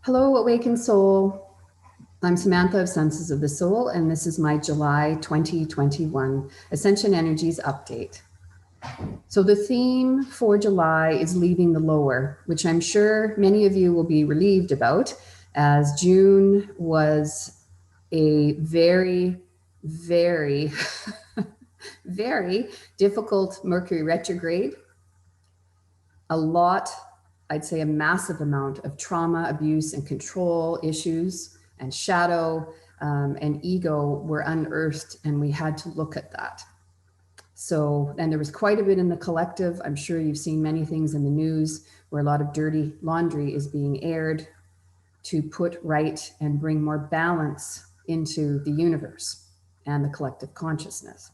Hello, Awakened Soul. I'm Samantha of Senses of the Soul, and this is my July 2021 Ascension Energies update. So the theme for July is leaving the lower, which I'm sure many of you will be relieved about, as June was a very, very, very difficult Mercury retrograde. A lot, I'd say a massive amount of trauma, abuse, and control issues and shadow and ego were unearthed, and we had to look at that. So, and there was quite a bit in the collective. I'm sure you've seen many things in the news where a lot of dirty laundry is being aired to put right and bring more balance into the universe and the collective consciousness.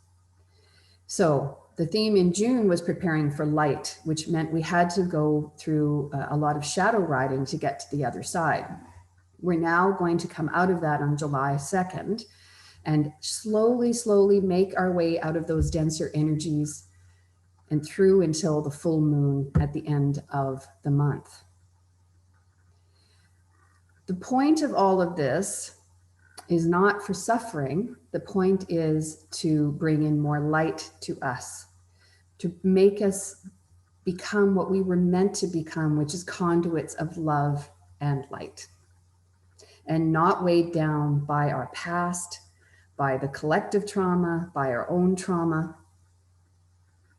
So the theme in June was preparing for light, which meant we had to go through a lot of shadow riding to get to the other side. We're now going to come out of that on July 2nd and slowly, slowly make our way out of those denser energies and through until the full moon at the end of the month. The point of all of this is not for suffering. The point is to bring in more light to us, to make us become what we were meant to become, which is conduits of love and light, and not weighed down by our past, by the collective trauma, by our own trauma.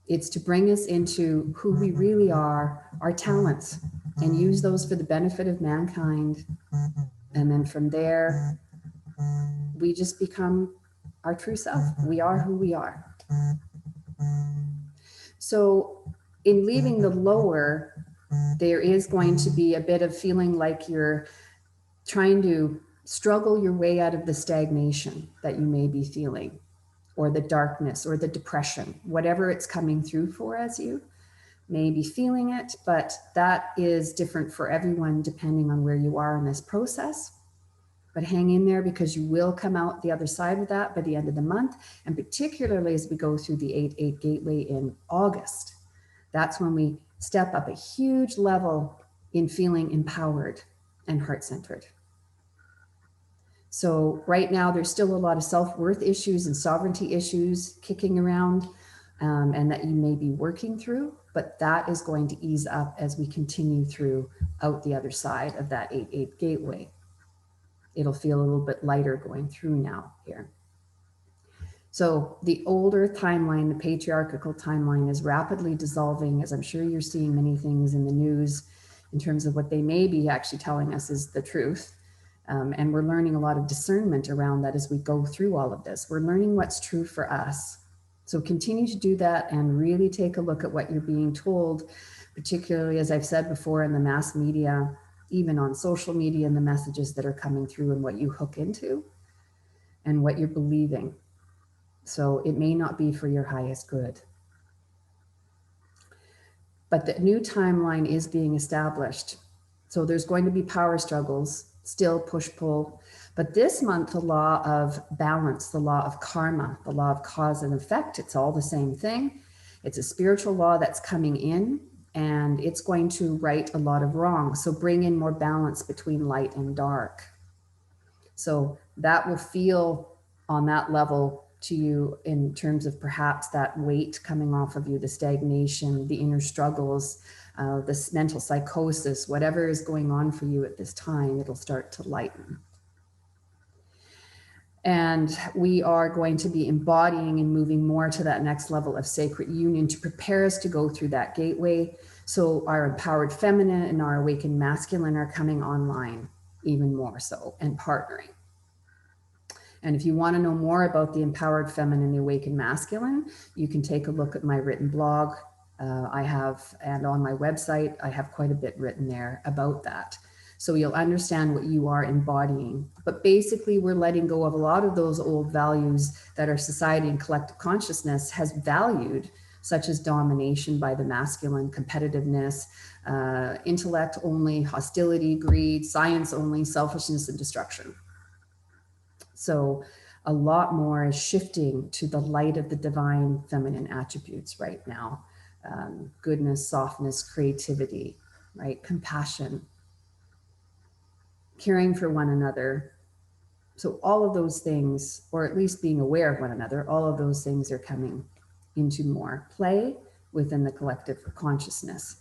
It's to bring us into who we really are, our talents, and use those for the benefit of mankind. And then from there, we just become our true self. We are who we are. So in leaving the lower, there is going to be a bit of feeling like you're trying to struggle your way out of the stagnation that you may be feeling, or the darkness, or the depression, whatever it's coming through for as you may be feeling it, but that is different for everyone depending on where you are in this process. But hang in there, because you will come out the other side of that by the end of the month, and particularly as we go through the 8-8 gateway in August. That's when we step up a huge level in feeling empowered and heart-centered. So right now, there's still a lot of self-worth issues and sovereignty issues kicking around, and that you may be working through, but that is going to ease up as we continue through out the other side of that 8-8 gateway. It'll feel a little bit lighter going through now here. So the older timeline, the patriarchal timeline, is rapidly dissolving, as I'm sure you're seeing many things in the news in terms of what they may be actually telling us is the truth. And we're learning a lot of discernment around that as we go through all of this. We're learning what's true for us. So continue to do that and really take a look at what you're being told, particularly, as I've said before, in the mass media, even on social media, and the messages that are coming through and what you hook into and what you're believing. So it may not be for your highest good. But the new timeline is being established. So there's going to be power struggles, still push-pull. But this month, the law of balance, the law of karma, the law of cause and effect, it's all the same thing. It's a spiritual law that's coming in, and it's going to right a lot of wrong. So bring in more balance between light and dark. So that will feel on that level to you in terms of perhaps that weight coming off of you, the stagnation, the inner struggles, this mental psychosis, whatever is going on for you at this time, it'll start to lighten. And we are going to be embodying and moving more to that next level of sacred union to prepare us to go through that gateway. So our empowered feminine and our awakened masculine are coming online even more so, and partnering. And if you want to know more about the empowered feminine, the awakened masculine, you can take a look at my written blog. I have, and on my website, I have quite a bit written there about that. So you'll understand what you are embodying. But basically, we're letting go of a lot of those old values that our society and collective consciousness has valued, such as domination by the masculine, competitiveness, intellect only, hostility, greed, science only, selfishness, and destruction. So a lot more is shifting to the light of the divine feminine attributes right now. Goodness, softness, creativity, right? Compassion. caring for one another. So all of those things, or at least being aware of one another, all of those things are coming into more play within the collective consciousness.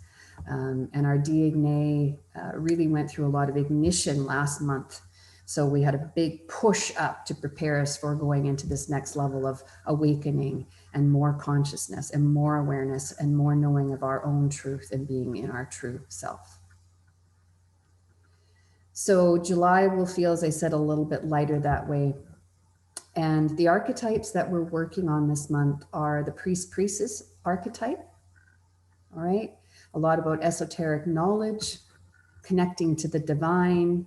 And our DNA really went through a lot of ignition last month. So we had a big push up to prepare us for going into this next level of awakening and more consciousness and more awareness and more knowing of our own truth and being in our true self. So July will feel, as I said, a little bit lighter that way. And the archetypes that we're working on this month are the priestess archetype. All right. A lot about esoteric knowledge, connecting to the divine,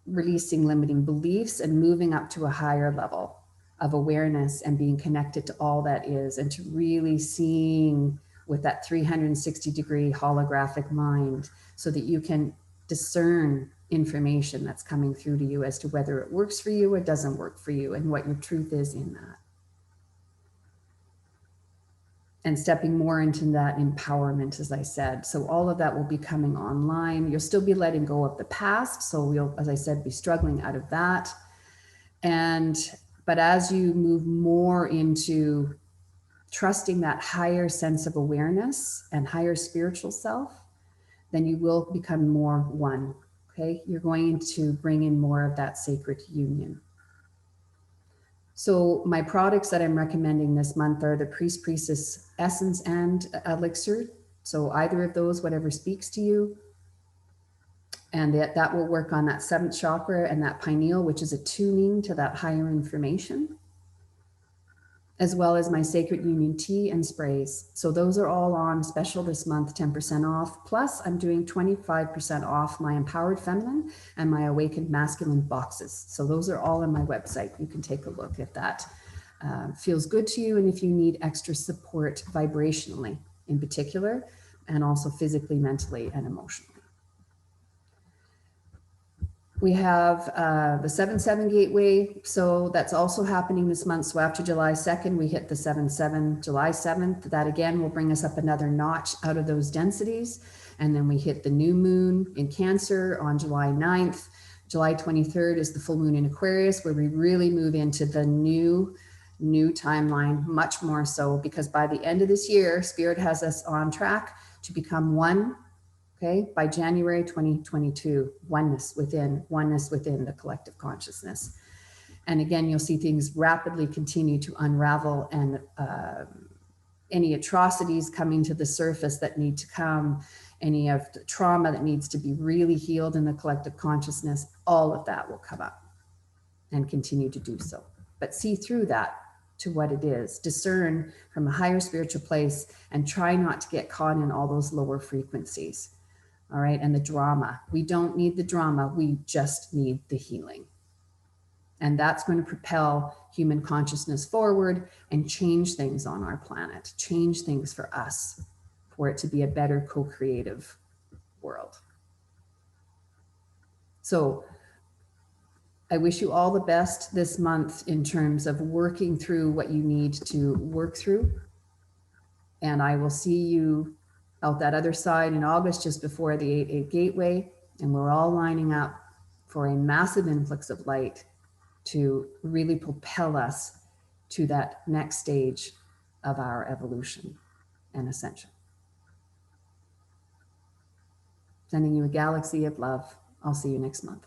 releasing limiting beliefs, and moving up to a higher level of awareness and being connected to all that is, and to really seeing with that 360-degree holographic mind so that you can discern information that's coming through to you as to whether it works for you or doesn't work for you, and what your truth is in that. And stepping more into that empowerment, as I said. So all of that will be coming online. You'll still be letting go of the past. So we'll, as I said, be struggling out of that. But as you move more into trusting that higher sense of awareness and higher spiritual self, then you will become more one. Okay, you're going to bring in more of that sacred union. So my products that I'm recommending this month are the Priestess Essence and Elixir. So either of those, whatever speaks to you. And that will work on that 7th chakra and that pineal, which is attuning to that higher information, as well as my Sacred Union tea and sprays. So those are all on special this month, 10% off. Plus I'm doing 25% off my Empowered Feminine and my Awakened Masculine boxes. So those are all on my website. You can take a look if that feels good to you, and if you need extra support vibrationally in particular, and also physically, mentally, and emotionally. We have the 7-7 gateway. So that's also happening this month. So after July 2nd, we hit the 7-7, July 7th. That again will bring us up another notch out of those densities. And then we hit the new moon in Cancer on July 9th. July 23rd is the full moon in Aquarius, where we really move into the new timeline, much more so, because by the end of this year, Spirit has us on track to become one. Okay, by January 2022, oneness within the collective consciousness. And again, you'll see things rapidly continue to unravel, and any atrocities coming to the surface that need to come, any of the trauma that needs to be really healed in the collective consciousness, all of that will come up and continue to do so. But see through that to what it is, discern from a higher spiritual place, and try not to get caught in all those lower frequencies. All right, and the drama. We don't need the drama, we just need the healing. And that's going to propel human consciousness forward and change things on our planet, change things for us, for it to be a better co-creative world. So I wish you all the best this month in terms of working through what you need to work through. And I will see you out that other side in August, just before the 8-8 gateway. And we're all lining up for a massive influx of light to really propel us to that next stage of our evolution and ascension. Sending you a galaxy of love. I'll see you next month.